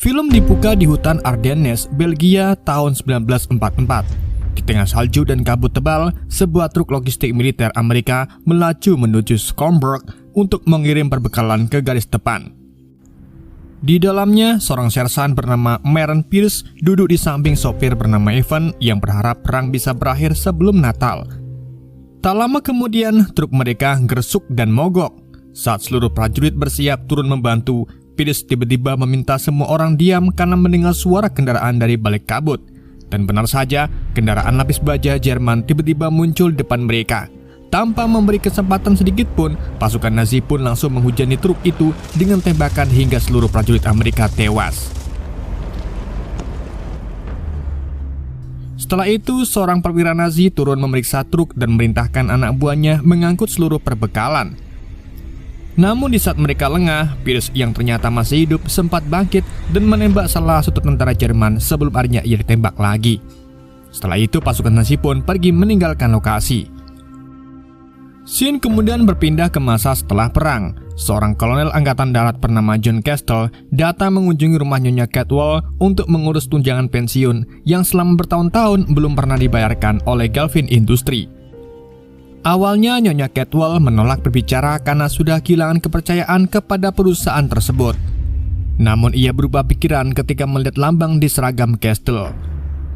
Film dibuka di hutan Ardennes, Belgia tahun 1944. Di tengah salju dan kabut tebal, sebuah truk logistik militer Amerika melaju menuju Skomberg untuk mengirim perbekalan ke garis depan. Di dalamnya, seorang sersan bernama Maren Pierce duduk di samping sopir bernama Evan yang berharap perang bisa berakhir sebelum Natal. Tak lama kemudian, truk mereka gersuk dan mogok. Saat seluruh prajurit bersiap turun membantu, Pierce tiba-tiba meminta semua orang diam karena mendengar suara kendaraan dari balik kabut. Dan benar saja, kendaraan lapis baja Jerman tiba-tiba muncul di depan mereka. Tanpa memberi kesempatan sedikit pun, pasukan Nazi pun langsung menghujani truk itu dengan tembakan hingga seluruh prajurit Amerika tewas. Setelah itu, seorang perwira Nazi turun memeriksa truk dan memerintahkan anak buahnya mengangkut seluruh perbekalan. Namun di saat mereka lengah, Pierce yang ternyata masih hidup sempat bangkit dan menembak salah satu tentara Jerman sebelum akhirnya ia ditembak lagi. Setelah itu pasukan Nazi pun pergi meninggalkan lokasi. Scene kemudian berpindah ke masa setelah perang. Seorang kolonel angkatan darat bernama John Castle datang mengunjungi rumah Nyonya Caldwell untuk mengurus tunjangan pensiun yang selama bertahun-tahun belum pernah dibayarkan oleh Galvin Industry. Awalnya Nyonya Caldwell menolak berbicara karena sudah kehilangan kepercayaan kepada perusahaan tersebut. Namun ia berubah pikiran ketika melihat lambang di seragam Castle.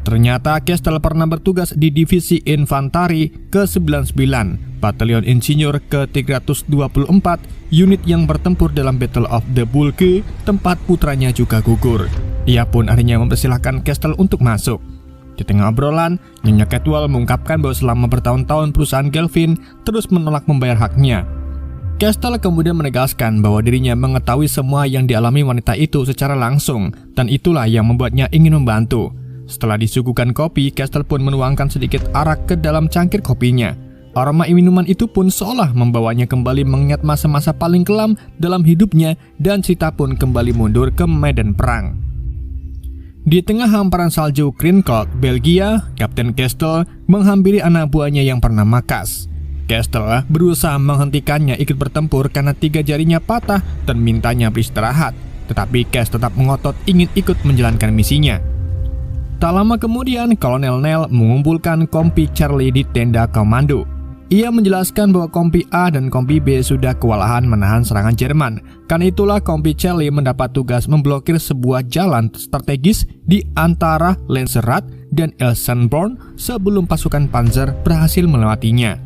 Ternyata Castle pernah bertugas di Divisi Infanteri ke-99, Batalion Insinyur ke-324, unit yang bertempur dalam Battle of the Bulge, tempat putranya juga gugur. Ia pun akhirnya mempersilahkan Castle untuk masuk. Di tengah obrolan, Nyonya Caldwell mengungkapkan bahwa selama bertahun-tahun perusahaan Galvin terus menolak membayar haknya. Castle kemudian menegaskan bahwa dirinya mengetahui semua yang dialami wanita itu secara langsung, dan itulah yang membuatnya ingin membantu. Setelah disuguhkan kopi, Castle pun menuangkan sedikit arak ke dalam cangkir kopinya. Aroma minuman itu pun seolah membawanya kembali mengingat masa-masa paling kelam dalam hidupnya, dan cerita pun kembali mundur ke medan perang. Di tengah hamparan salju Krinkelk, Belgia, Kapten Castle menghampiri anak buahnya yang bernama Cas. Castle berusaha menghentikannya ikut bertempur karena 3 jarinya patah dan mintanya beristirahat. Tetapi Cas tetap mengotot ingin ikut menjalankan misinya. Tak lama kemudian, Kolonel Nell mengumpulkan Kompi Charlie di tenda komando. Ia menjelaskan bahwa Kompi A dan Kompi B sudah kewalahan menahan serangan Jerman. Karena itulah Kompi Charlie mendapat tugas memblokir sebuah jalan strategis di antara Lanzerat dan Elsenborn sebelum pasukan Panzer berhasil melewatinya.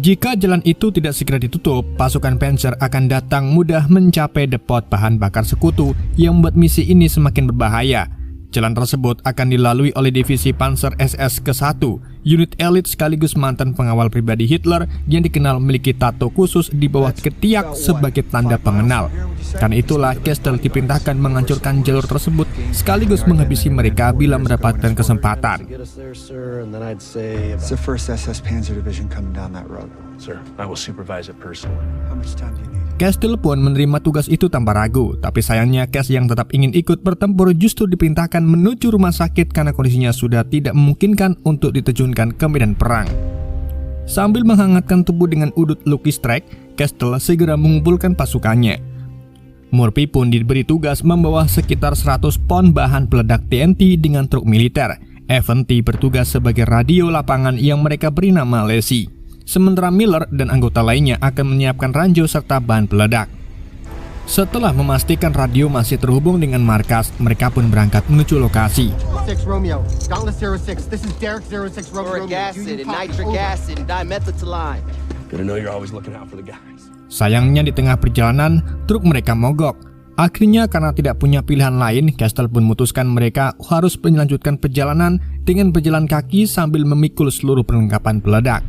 Jika jalan itu tidak segera ditutup, pasukan Panzer akan datang mudah mencapai depot bahan bakar sekutu yang membuat misi ini semakin berbahaya. Jalan tersebut akan dilalui oleh divisi Panzer SS ke-1, unit elit sekaligus mantan pengawal pribadi Hitler yang dikenal memiliki tato khusus di bawah ketiak sebagai tanda pengenal. Karena itulah Castle diperintahkan menghancurkan jalur tersebut sekaligus menghabisi mereka bila mendapatkan kesempatan. Castle pun menerima tugas itu tanpa ragu, tapi sayangnya Cas yang tetap ingin ikut bertempur justru diperintahkan menuju rumah sakit karena kondisinya sudah tidak memungkinkan untuk diterjunkan ke medan perang. Sambil menghangatkan tubuh dengan udut Lucky Strike, Castle segera mengumpulkan pasukannya. Murphy pun diberi tugas membawa sekitar 100 pon bahan peledak TNT dengan truk militer. Evanti bertugas sebagai radio lapangan yang mereka beri nama Lacey. Sementara Miller dan anggota lainnya akan menyiapkan ranjau serta bahan peledak. Setelah memastikan radio masih terhubung dengan markas, mereka pun berangkat menuju lokasi. Sayangnya di tengah perjalanan, truk mereka mogok. Akhirnya karena tidak punya pilihan lain, Castle pun memutuskan mereka harus melanjutkan perjalanan dengan berjalan kaki sambil memikul seluruh perlengkapan peledak.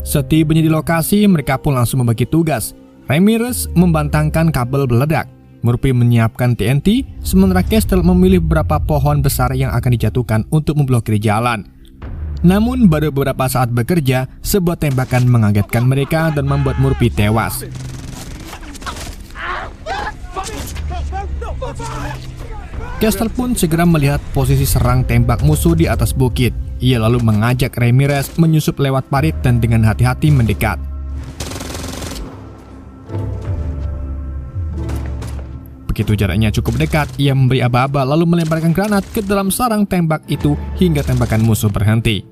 Setibanya di lokasi, mereka pun langsung membagi tugas. Ramirez membantangkan kabel peledak, Murphy menyiapkan TNT, sementara Castle memilih beberapa pohon besar yang akan dijatuhkan untuk memblokir jalan. Namun baru beberapa saat bekerja, sebuah tembakan mengagetkan mereka dan membuat Murphy tewas. Castle pun segera melihat posisi serang tembak musuh di atas bukit. Ia lalu mengajak Ramirez menyusup lewat parit dan dengan hati-hati mendekat. Begitu jaraknya cukup dekat, ia memberi aba-aba lalu melemparkan granat ke dalam sarang tembak itu hingga tembakan musuh berhenti.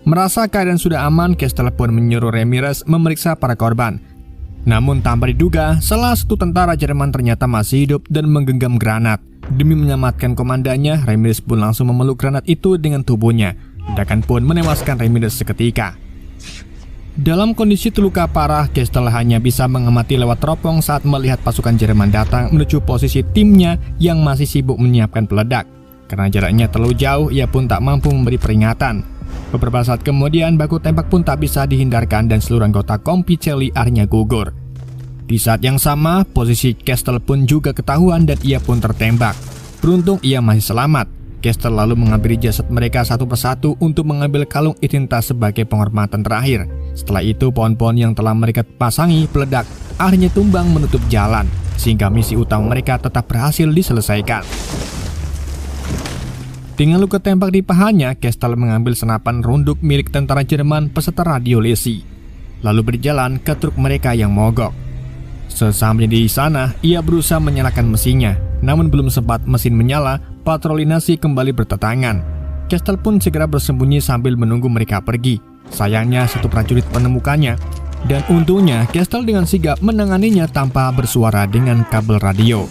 Merasa keadaan sudah aman, Kestel pun menyuruh Ramirez memeriksa para korban. Namun tanpa diduga, salah satu tentara Jerman ternyata masih hidup dan menggenggam granat. Demi menyelamatkan komandannya, Ramirez pun langsung memeluk granat itu dengan tubuhnya. Ledakan pun menewaskan Ramirez seketika. Dalam kondisi terluka parah, Kestel hanya bisa mengamati lewat teropong saat melihat pasukan Jerman datang menuju posisi timnya yang masih sibuk menyiapkan peledak. Karena jaraknya terlalu jauh, ia pun tak mampu memberi peringatan. Beberapa saat kemudian, baku tembak pun tak bisa dihindarkan dan seluruh anggota Compicelli akhirnya gugur. Di saat yang sama, posisi Kestel pun juga ketahuan dan ia pun tertembak. Beruntung ia masih selamat. Kestel lalu mengambil jasad mereka satu persatu untuk mengambil kalung identitas sebagai penghormatan terakhir. Setelah itu, pohon-pohon yang telah mereka pasangi peledak akhirnya tumbang menutup jalan, sehingga misi utama mereka tetap berhasil diselesaikan. Dengan luka tembak di pahanya, Kestel mengambil senapan runduk milik tentara Jerman peserta radio lesi, lalu berjalan ke truk mereka yang mogok. Sesampainya di sana, ia berusaha menyalakan mesinnya, namun belum sempat mesin menyala, patroli Nazi kembali berdatangan. Kestel pun segera bersembunyi sambil menunggu mereka pergi. Sayangnya satu prajurit menemukannya, dan untungnya Kestel dengan sigap menanganinya tanpa bersuara dengan kabel radio.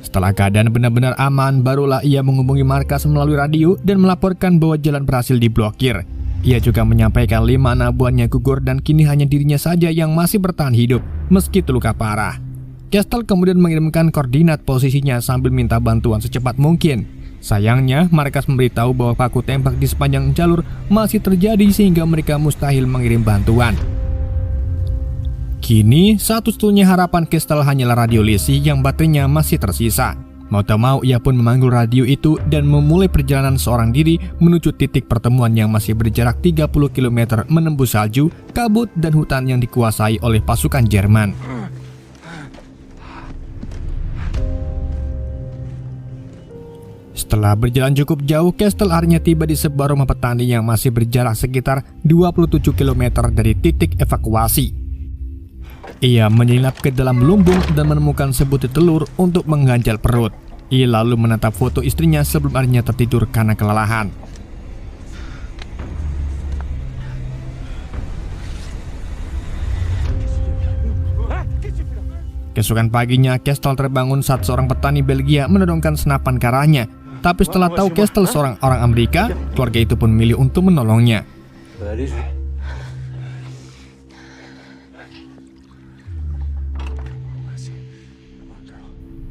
Setelah keadaan benar-benar aman, barulah ia menghubungi markas melalui radio dan melaporkan bahwa jalan berhasil diblokir. Ia juga menyampaikan 5 anak buahnya gugur dan kini hanya dirinya saja yang masih bertahan hidup meski terluka parah. Kestel kemudian mengirimkan koordinat posisinya sambil minta bantuan secepat mungkin. Sayangnya, markas memberitahu bahwa baku tembak di sepanjang jalur masih terjadi sehingga mereka mustahil mengirim bantuan. Kini, satu-satunya harapan Kestel hanyalah radio lesi yang baterainya masih tersisa. Mau tak mau, ia pun memanggil radio itu dan memulai perjalanan seorang diri menuju titik pertemuan yang masih berjarak 30 km menembus salju, kabut, dan hutan yang dikuasai oleh pasukan Jerman. Setelah berjalan cukup jauh, Kestel akhirnya tiba di sebuah rumah petani yang masih berjarak sekitar 27 km dari titik evakuasi. Ia menyelinap ke dalam lumbung dan menemukan sebutir telur untuk mengganjal perut. Ia lalu menatap foto istrinya sebelum akhirnya tertidur karena kelelahan. Keesokan paginya, Kestel terbangun saat seorang petani Belgia menodongkan senapan ke arahnya. Tapi setelah tahu Kestel seorang orang Amerika, keluarga itu pun memilih untuk menolongnya.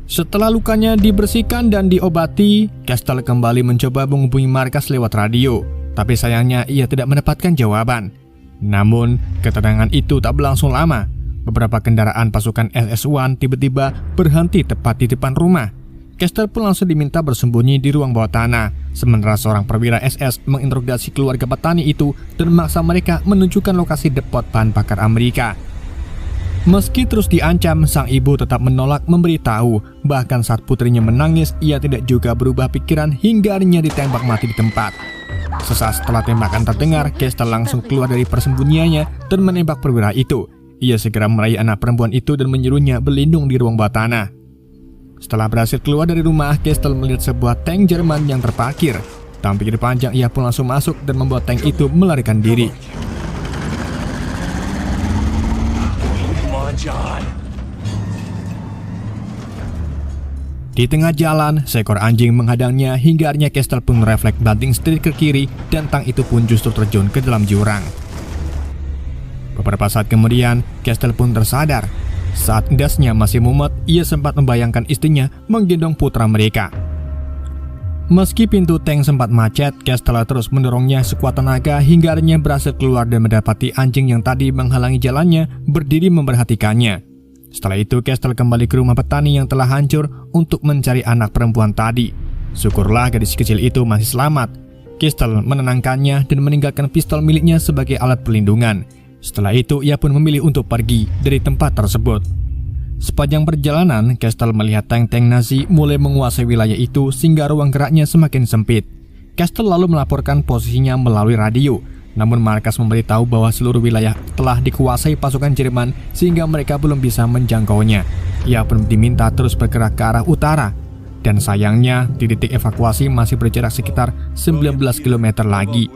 Setelah lukanya dibersihkan dan diobati, Kestel kembali mencoba menghubungi markas lewat radio. Tapi sayangnya ia tidak mendapatkan jawaban. Namun, ketenangan itu tak berlangsung lama. Beberapa kendaraan pasukan SS-1 tiba-tiba berhenti tepat di depan rumah. Kestel pun langsung diminta bersembunyi di ruang bawah tanah. Sementara seorang perwira SS menginterogasi keluarga petani itu dan memaksa mereka menunjukkan lokasi depot bahan bakar Amerika. Meski terus diancam, sang ibu tetap menolak memberitahu. Bahkan saat putrinya menangis, ia tidak juga berubah pikiran hingga akhirnya ditembak mati di tempat. Sesaat setelah tembakan terdengar, Kestel langsung keluar dari persembunyiannya dan menembak perwira itu. Ia segera meraih anak perempuan itu dan menyuruhnya berlindung di ruang bawah tanah. Setelah berhasil keluar dari rumah, Kestel melihat sebuah tank Jerman yang terparkir. Tanpa pikir panjang, ia pun langsung masuk dan membawa tank itu melarikan diri. Di tengah jalan, seekor anjing menghadangnya hingga akhirnya Kestel pun merefleks banting setir ke kiri dan tank itu pun justru terjun ke dalam jurang. Beberapa saat kemudian, Kestel pun tersadar. Saat gasnya masih mumet, ia sempat membayangkan istrinya menggendong putra mereka. Meski pintu tank sempat macet, Kestel terus mendorongnya sekuat tenaga hingga akhirnya berhasil keluar dan mendapati anjing yang tadi menghalangi jalannya berdiri memperhatikannya. Setelah itu, Kestel kembali ke rumah petani yang telah hancur untuk mencari anak perempuan tadi. Syukurlah gadis kecil itu masih selamat. Kestel menenangkannya dan meninggalkan pistol miliknya sebagai alat pelindungan. Setelah itu, ia pun memilih untuk pergi dari tempat tersebut. Sepanjang perjalanan, Kestel melihat tank-tank Nazi mulai menguasai wilayah itu sehingga ruang geraknya semakin sempit. Kestel lalu melaporkan posisinya melalui radio, namun markas memberitahu bahwa seluruh wilayah telah dikuasai pasukan Jerman sehingga mereka belum bisa menjangkaunya. Ia pun diminta terus bergerak ke arah utara. Dan sayangnya, di titik evakuasi masih berjarak sekitar 19 km lagi.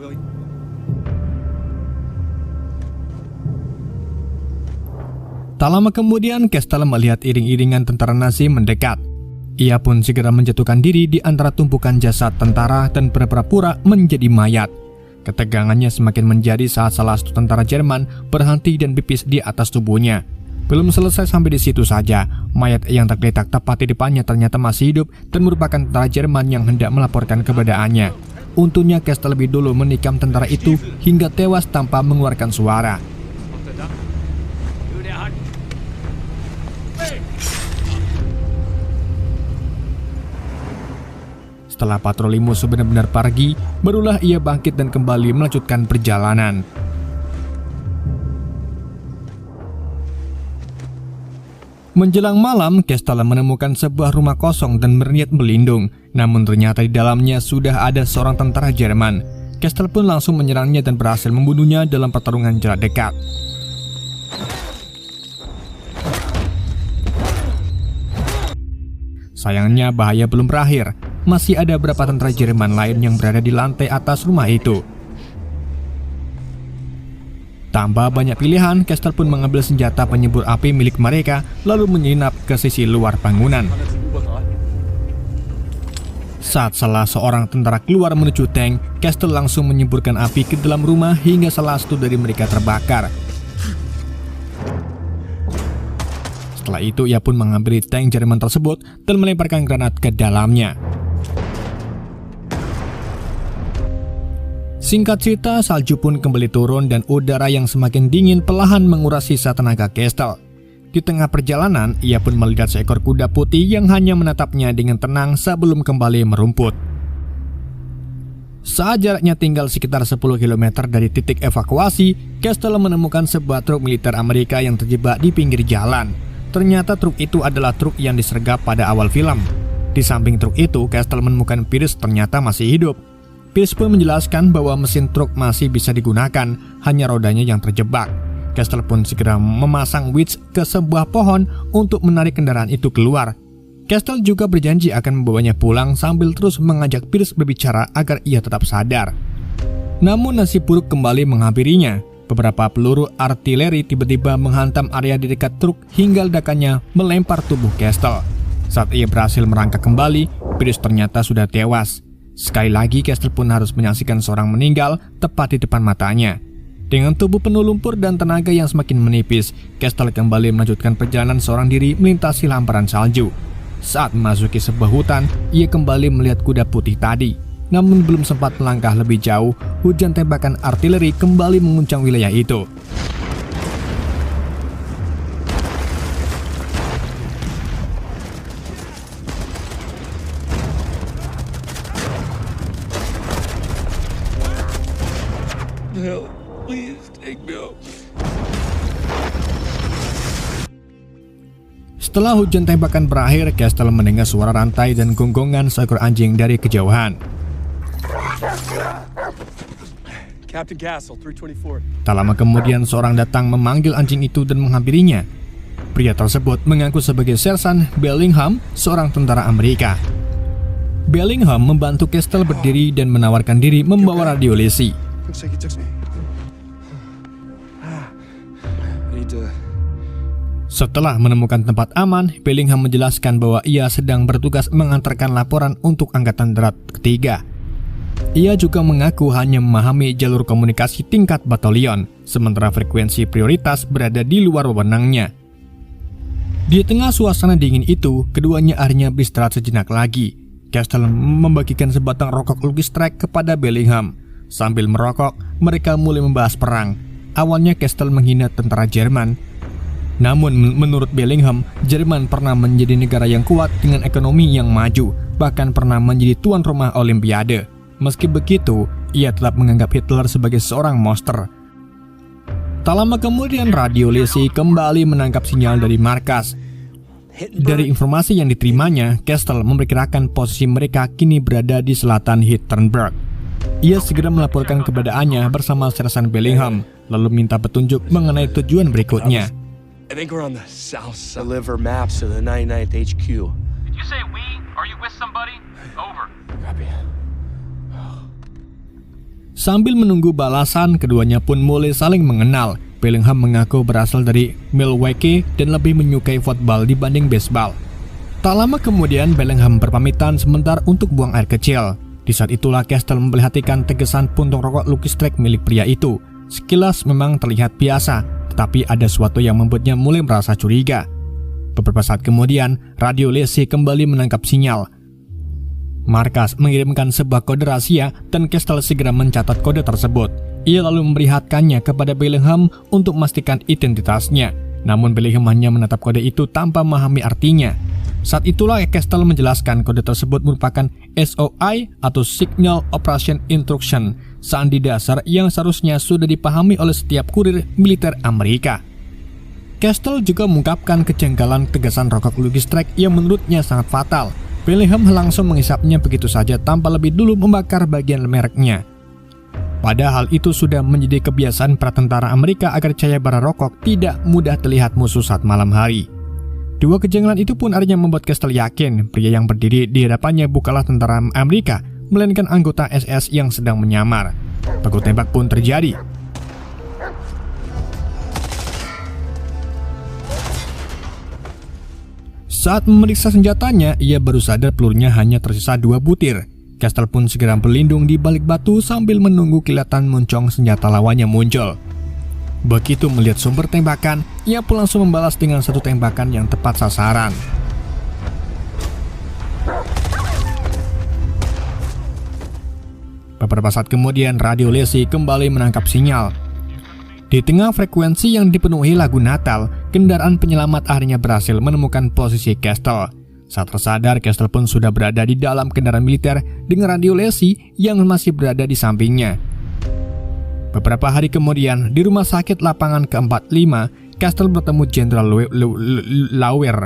Tak lama kemudian, Kestel melihat iring-iringan tentara Nazi mendekat. Ia pun segera menjatuhkan diri di antara tumpukan jasad tentara dan berpura-pura menjadi mayat. Ketegangannya semakin menjadi saat salah satu tentara Jerman berhenti dan pipis di atas tubuhnya. Belum selesai sampai di situ saja, mayat yang tergeletak tepat di depannya ternyata masih hidup dan merupakan tentara Jerman yang hendak melaporkan keberadaannya. Untungnya Kestel lebih dulu menikam tentara itu hingga tewas tanpa mengeluarkan suara. Setelah patroli musuh benar-benar pergi, barulah ia bangkit dan kembali melanjutkan perjalanan. Menjelang malam, Kestel menemukan sebuah rumah kosong dan berniat berlindung. Namun ternyata di dalamnya sudah ada seorang tentara Jerman. Kestel pun langsung menyerangnya dan berhasil membunuhnya dalam pertarungan jarak dekat. Sayangnya bahaya belum berakhir. Masih ada beberapa tentara Jerman lain yang berada di lantai atas rumah itu. Tambah banyak pilihan, Kestel pun mengambil senjata penyembur api milik mereka lalu menyelinap ke sisi luar bangunan. Saat salah seorang tentara keluar menuju tank, Kestel langsung menyemburkan api ke dalam rumah hingga salah satu dari mereka terbakar. Setelah itu ia pun mengambil tank Jerman tersebut dan melemparkan granat ke dalamnya. Singkat cerita, salju pun kembali turun dan udara yang semakin dingin perlahan menguras sisa tenaga Kestel. Di tengah perjalanan, ia pun melihat seekor kuda putih yang hanya menatapnya dengan tenang sebelum kembali merumput. Saat jaraknya tinggal sekitar 10 km dari titik evakuasi, Kestel menemukan sebuah truk militer Amerika yang terjebak di pinggir jalan. Ternyata truk itu adalah truk yang disergap pada awal film. Di samping truk itu, Kestel menemukan Pierce ternyata masih hidup. Pierce pun menjelaskan bahwa mesin truk masih bisa digunakan, hanya rodanya yang terjebak. Kestel pun segera memasang winch ke sebuah pohon untuk menarik kendaraan itu keluar. Kestel juga berjanji akan membawanya pulang sambil terus mengajak Pierce berbicara agar ia tetap sadar. Namun nasib buruk kembali menghampirinya. Beberapa peluru artileri tiba-tiba menghantam area di dekat truk hingga ledakannya melempar tubuh Kestel. Saat ia berhasil merangkak kembali, Pierce ternyata sudah tewas. Sekali lagi Kestel pun harus menyaksikan seorang meninggal tepat di depan matanya. Dengan tubuh penuh lumpur dan tenaga yang semakin menipis, Kestel kembali melanjutkan perjalanan seorang diri melintasi hamparan salju. Saat memasuki sebuah hutan, ia kembali melihat kuda putih tadi. Namun belum sempat melangkah lebih jauh, hujan tembakan artileri kembali menguncang wilayah itu. Setelah hujan tembakan berakhir, Kestel mendengar suara rantai dan gonggongan seekor anjing dari kejauhan. Tak lama kemudian seorang datang memanggil anjing itu dan menghampirinya. Pria tersebut mengaku sebagai Sersan Bellingham, seorang tentara Amerika. Bellingham membantu Kestel berdiri dan menawarkan diri membawa radio lesi. Setelah menemukan tempat aman, Bellingham menjelaskan bahwa ia sedang bertugas mengantarkan laporan untuk Angkatan Darat Ketiga. Ia juga mengaku hanya memahami jalur komunikasi tingkat batalion, sementara frekuensi prioritas berada di luar wewenangnya. Di tengah suasana dingin itu, keduanya akhirnya beristirahat sejenak lagi. Kestel membagikan sebatang rokok Lucky Strike kepada Bellingham. Sambil merokok, mereka mulai membahas perang. Awalnya Kestel menghina tentara Jerman. Namun menurut Bellingham, Jerman pernah menjadi negara yang kuat dengan ekonomi yang maju, bahkan pernah menjadi tuan rumah Olimpiade. Meski begitu, ia tetap menganggap Hitler sebagai seorang monster. Tak lama kemudian radio lesi kembali menangkap sinyal dari markas. Dari informasi yang diterimanya, Castle memperkirakan posisi mereka kini berada di selatan Hittenberg. Ia segera melaporkan keberadaannya bersama Sersan Bellingham, lalu minta petunjuk mengenai tujuan berikutnya. I think we're on the south side. Deliver maps to the 99th HQ. Did you say we? Are you with somebody? Over. Copy. Sambil menunggu balasan, keduanya pun mulai saling mengenal. Bellingham mengaku berasal dari Milwaukee dan lebih menyukai football dibanding baseball. Tak lama kemudian, Bellingham berpamitan sebentar untuk buang air kecil. Di saat itulah Castle memperhatikan tegesan puntung rokok Lucky Strike milik pria itu. Sekilas memang terlihat biasa, tetapi ada sesuatu yang membuatnya mulai merasa curiga. Beberapa saat kemudian, radio Lacey kembali menangkap sinyal. Markas mengirimkan sebuah kode rahasia dan Castle segera mencatat kode tersebut. Ia lalu memperlihatkannya kepada Bellingham untuk memastikan identitasnya. Namun Bellingham hanya menatap kode itu tanpa memahami artinya. Saat itulah Castle menjelaskan kode tersebut merupakan SOI atau Signal Operation Instruction, sandi dasar yang seharusnya sudah dipahami oleh setiap kurir militer Amerika. Castle juga mengungkapkan kejanggalan tegasan rokok Lucky Strike yang menurutnya sangat fatal. Bellingham langsung menghisapnya begitu saja tanpa lebih dulu membakar bagian mereknya. Padahal itu sudah menjadi kebiasaan para tentara Amerika agar cahaya bara rokok tidak mudah terlihat musuh saat malam hari. Dua kejanggalan itu pun akhirnya membuat Castle yakin pria yang berdiri di hadapannya bukanlah tentara Amerika, melainkan anggota SS yang sedang menyamar. Baku tembak pun terjadi. Saat memeriksa senjatanya, ia baru sadar pelurunya hanya tersisa 2 butir. Castle pun segera berlindung di balik batu sambil menunggu kilatan moncong senjata lawannya muncul. Begitu melihat sumber tembakan, ia pun langsung membalas dengan satu tembakan yang tepat sasaran. Beberapa saat kemudian, radio Lacey kembali menangkap sinyal. Di tengah frekuensi yang dipenuhi lagu Natal, kendaraan penyelamat akhirnya berhasil menemukan posisi Castle. Saat tersadar, Castle pun sudah berada di dalam kendaraan militer dengan radio Lacey yang masih berada di sampingnya. Beberapa hari kemudian, di rumah sakit lapangan ke-45, Castle bertemu Jenderal Lauer.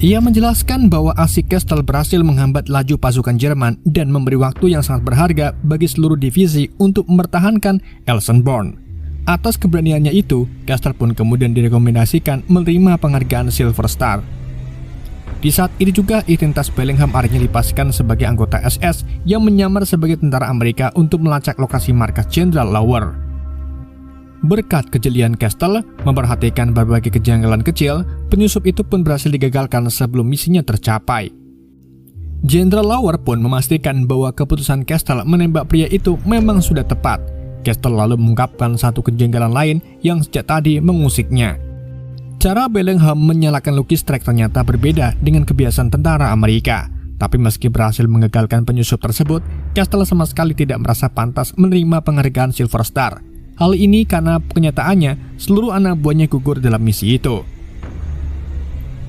Ia menjelaskan bahwa aksi Castle berhasil menghambat laju pasukan Jerman dan memberi waktu yang sangat berharga bagi seluruh divisi untuk mempertahankan Elsenborn. Atas keberaniannya itu, Castle pun kemudian direkomendasikan menerima penghargaan Silver Star. Di saat itu juga, identitas Bellingham akhirnya dipastikan sebagai anggota SS yang menyamar sebagai tentara Amerika untuk melacak lokasi markas Jenderal Lauer. Berkat kejelian Castle memperhatikan berbagai kejanggalan kecil, penyusup itu pun berhasil digagalkan sebelum misinya tercapai. Jenderal Lauer pun memastikan bahwa keputusan Castle menembak pria itu memang sudah tepat. Castle lalu mengungkapkan satu kejanggalan lain yang sejak tadi mengusiknya. Cara Bellingham menyalakan Lucky Strike ternyata berbeda dengan kebiasaan tentara Amerika. Tapi meski berhasil mengagalkan penyusup tersebut, Castle sama sekali tidak merasa pantas menerima penghargaan Silver Star. Hal ini karena kenyataannya seluruh anak buahnya gugur dalam misi itu.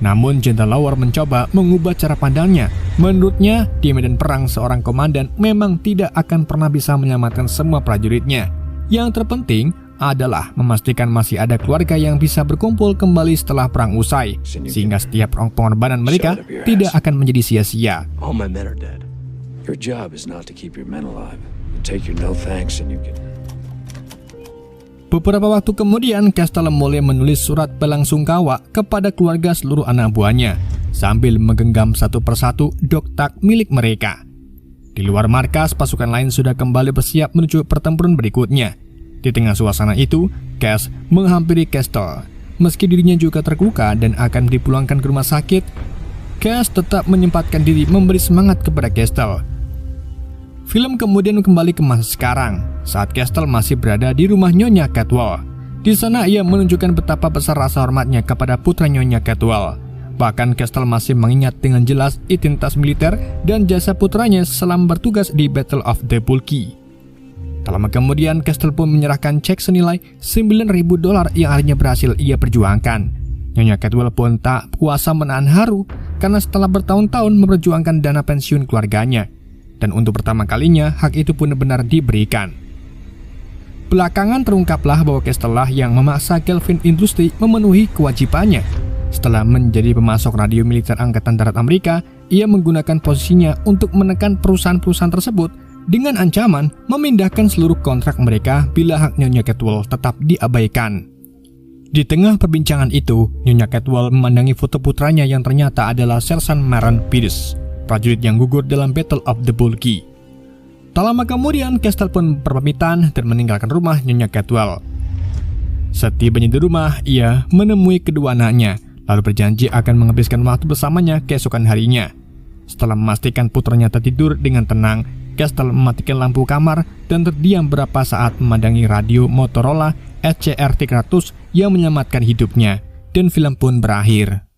Namun Jenderal Lauer mencoba mengubah cara pandangnya. Menurutnya, di medan perang seorang komandan memang tidak akan pernah bisa menyelamatkan semua prajuritnya. Yang terpenting adalah memastikan masih ada keluarga yang bisa berkumpul kembali setelah perang usai, sehingga setiap pengorbanan mereka tidak akan menjadi sia-sia. All my men are dead. Your job is not to keep your men alive. You take your no thanks and you get... Beberapa waktu kemudian, Castle mulai menulis surat belangsungkawa kepada keluarga seluruh anak buahnya, sambil menggenggam satu persatu doktak milik mereka. Di luar markas, pasukan lain sudah kembali bersiap menuju pertempuran berikutnya. Di tengah suasana itu, Cass menghampiri Castle. Meski dirinya juga terluka dan akan dipulangkan ke rumah sakit, Cass tetap menyempatkan diri memberi semangat kepada Castle. Film kemudian kembali ke masa sekarang, saat Castle masih berada di rumah Nyonya Catwall. Di sana ia menunjukkan betapa besar rasa hormatnya kepada putra Nyonya Catwall. Bahkan Castle masih mengingat dengan jelas identitas militer dan jasa putranya selama bertugas di Battle of the Bulge. Tak lama kemudian, Castle pun menyerahkan cek senilai $9.000 yang akhirnya berhasil ia perjuangkan. Nyonya Catwall pun tak kuasa menahan haru karena setelah bertahun-tahun memperjuangkan dana pensiun keluarganya. Dan untuk pertama kalinya, hak itu pun benar diberikan. Belakangan terungkaplah bahwa Castle lah yang memaksa Kelvin Industries memenuhi kewajibannya. Setelah menjadi pemasok radio militer Angkatan Darat Amerika, ia menggunakan posisinya untuk menekan perusahaan-perusahaan tersebut dengan ancaman memindahkan seluruh kontrak mereka bila hak Nyonya Catwell tetap diabaikan. Di tengah perbincangan itu, Nyonya Catwell memandangi foto putranya yang ternyata adalah Sersan Maran Pierce, prajurit yang gugur dalam Battle of the Bulge. Tak lama kemudian, Castle pun berpamitan dan meninggalkan rumah Nyonya Catwell. Setibanya di rumah, ia menemui kedua anaknya, lalu berjanji akan menghabiskan waktu bersamanya keesokan harinya. Setelah memastikan putranya tertidur dengan tenang, Castle mematikan lampu kamar dan terdiam beberapa saat memandangi radio Motorola SCR-300 yang menyelamatkan hidupnya, dan film pun berakhir.